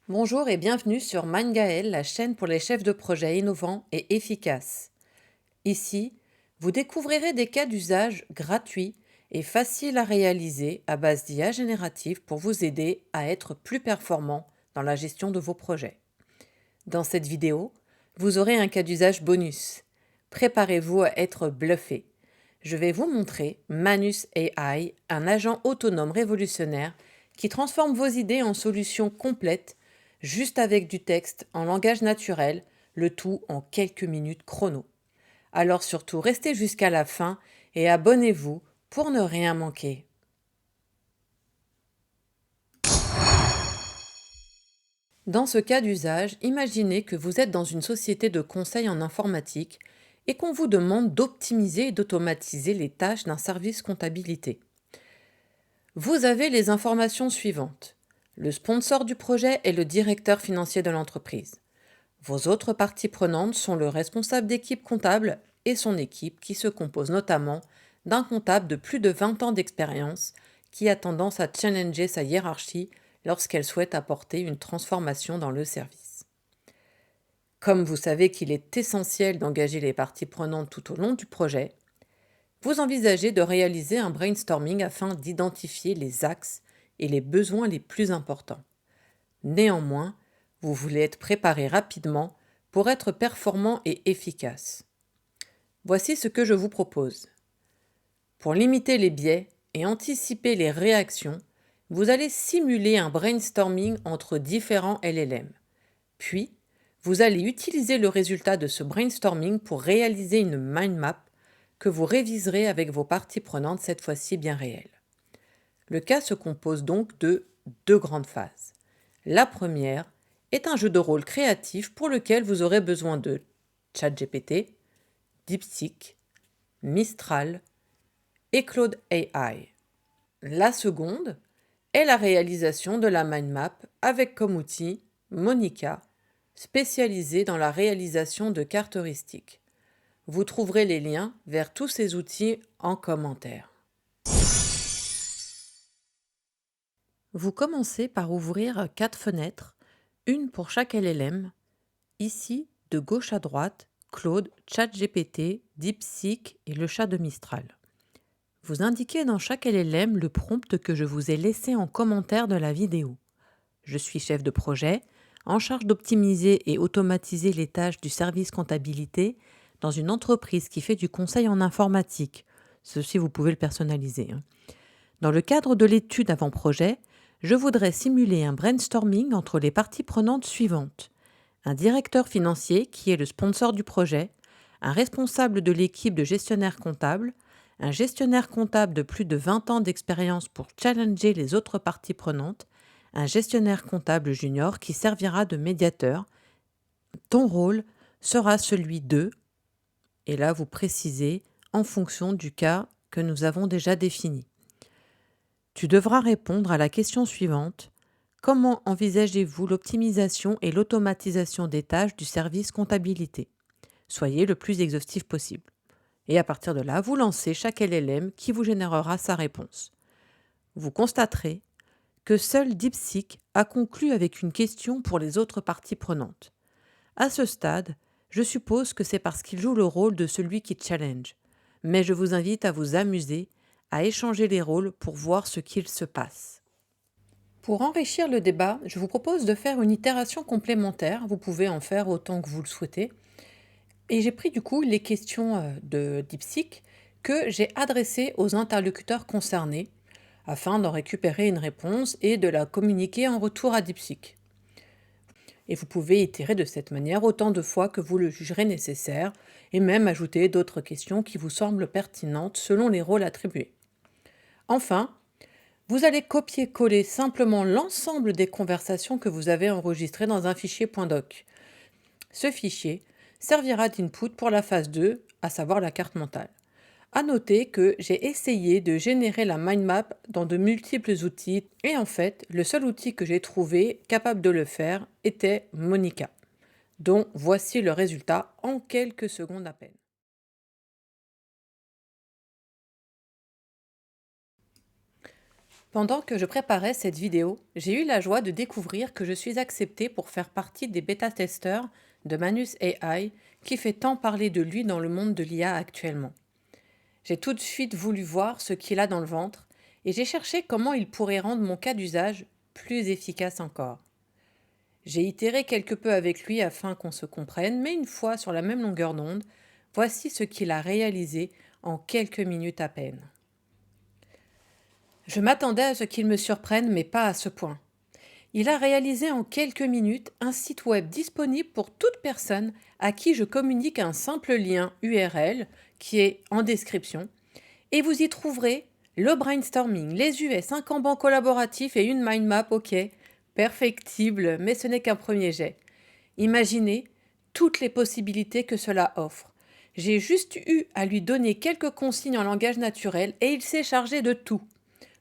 Bonjour et bienvenue sur MindGael, la chaîne pour les chefs de projet innovants et efficaces. Ici, vous découvrirez des cas d'usage gratuits et faciles à réaliser à base d'IA générative pour vous aider à être plus performant dans la gestion de vos projets. Dans cette vidéo, vous aurez un cas d'usage bonus. Préparez-vous à être bluffé. Je vais vous montrer Manus AI, un agent autonome révolutionnaire qui transforme vos idées en solutions complètes, juste avec du texte en langage naturel, le tout en quelques minutes chrono. Alors surtout, restez jusqu'à la fin et abonnez-vous pour ne rien manquer. Dans ce cas d'usage, imaginez que vous êtes dans une société de conseil en informatique et qu'on vous demande d'optimiser et d'automatiser les tâches d'un service comptabilité. Vous avez les informations suivantes. Le sponsor du projet est le directeur financier de l'entreprise. Vos autres parties prenantes sont le responsable d'équipe comptable et son équipe qui se compose notamment d'un comptable de plus de 20 ans d'expérience qui a tendance à challenger sa hiérarchie lorsqu'elle souhaite apporter une transformation dans le service. Comme vous savez qu'il est essentiel d'engager les parties prenantes tout au long du projet, vous envisagez de réaliser un brainstorming afin d'identifier les axes et les besoins les plus importants. Néanmoins, vous voulez être préparé rapidement pour être performant et efficace. Voici ce que je vous propose. Pour limiter les biais et anticiper les réactions, vous allez simuler un brainstorming entre différents LLM. Puis, vous allez utiliser le résultat de ce brainstorming pour réaliser une mind map que vous réviserez avec vos parties prenantes cette fois-ci bien réelles. Le cas se compose donc de deux grandes phases. La première est un jeu de rôle créatif pour lequel vous aurez besoin de ChatGPT, DeepSeek, Mistral et Claude AI. La seconde est la réalisation de la mind map avec comme outil Monica, spécialisée dans la réalisation de cartes heuristiques. Vous trouverez les liens vers tous ces outils en commentaire. Vous commencez par ouvrir 4 fenêtres, une pour chaque LLM. Ici, de gauche à droite, Claude, ChatGPT, DeepSeek et le chat de Mistral. Vous indiquez dans chaque LLM le prompt que je vous ai laissé en commentaire de la vidéo. Je suis chef de projet, en charge d'optimiser et automatiser les tâches du service comptabilité dans une entreprise qui fait du conseil en informatique. Ceci, vous pouvez le personnaliser. Dans le cadre de l'étude avant-projet, je voudrais simuler un brainstorming entre les parties prenantes suivantes. Un directeur financier qui est le sponsor du projet, un responsable de l'équipe de gestionnaire comptable, un gestionnaire comptable de plus de 20 ans d'expérience pour challenger les autres parties prenantes, un gestionnaire comptable junior qui servira de médiateur. Ton rôle sera celui de, et là vous précisez en fonction du cas que nous avons déjà défini. Tu devras répondre à la question suivante. Comment envisagez-vous l'optimisation et l'automatisation des tâches du service comptabilité? Soyez le plus exhaustif possible. Et à partir de là, vous lancez chaque LLM qui vous générera sa réponse. Vous constaterez que seul DeepSeek a conclu avec une question pour les autres parties prenantes. À ce stade, je suppose que c'est parce qu'il joue le rôle de celui qui challenge. Mais je vous invite à vous amuser, à échanger les rôles pour voir ce qu'il se passe. Pour enrichir le débat, je vous propose de faire une itération complémentaire. Vous pouvez en faire autant que vous le souhaitez. Et j'ai pris du coup les questions de DeepSeek que j'ai adressées aux interlocuteurs concernés afin d'en récupérer une réponse et de la communiquer en retour à DeepSeek. Et vous pouvez itérer de cette manière autant de fois que vous le jugerez nécessaire et même ajouter d'autres questions qui vous semblent pertinentes selon les rôles attribués. Enfin, vous allez copier-coller simplement l'ensemble des conversations que vous avez enregistrées dans un fichier .doc. Ce fichier servira d'input pour la phase 2, à savoir la carte mentale. À noter que j'ai essayé de générer la mind map dans de multiples outils et en fait, le seul outil que j'ai trouvé capable de le faire était Monica, dont voici le résultat en quelques secondes à peine. Pendant que je préparais cette vidéo, j'ai eu la joie de découvrir que je suis acceptée pour faire partie des bêta-testeurs de Manus AI, qui fait tant parler de lui dans le monde de l'IA actuellement. J'ai tout de suite voulu voir ce qu'il a dans le ventre et j'ai cherché comment il pourrait rendre mon cas d'usage plus efficace encore. J'ai itéré quelque peu avec lui afin qu'on se comprenne, mais une fois sur la même longueur d'onde, voici ce qu'il a réalisé en quelques minutes à peine. Je m'attendais à ce qu'il me surprenne, mais pas à ce point. Il a réalisé en quelques minutes un site web disponible pour toute personne à qui je communique un simple lien URL qui est en description, et vous y trouverez le brainstorming, les US, un Kanban collaboratif et une mind map, ok, perfectible, mais ce n'est qu'un premier jet. Imaginez toutes les possibilités que cela offre. J'ai juste eu à lui donner quelques consignes en langage naturel et il s'est chargé de tout.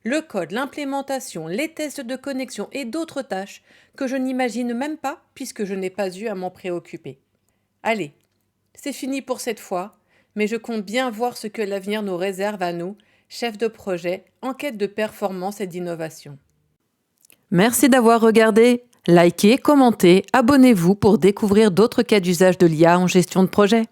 Le code, l'implémentation, les tests de connexion et d'autres tâches que je n'imagine même pas puisque je n'ai pas eu à m'en préoccuper. Allez, c'est fini pour cette fois, mais je compte bien voir ce que l'avenir nous réserve à nous, chefs de projet, en quête de performance et d'innovation. Merci d'avoir regardé. Likez, commentez, abonnez-vous pour découvrir d'autres cas d'usage de l'IA en gestion de projet.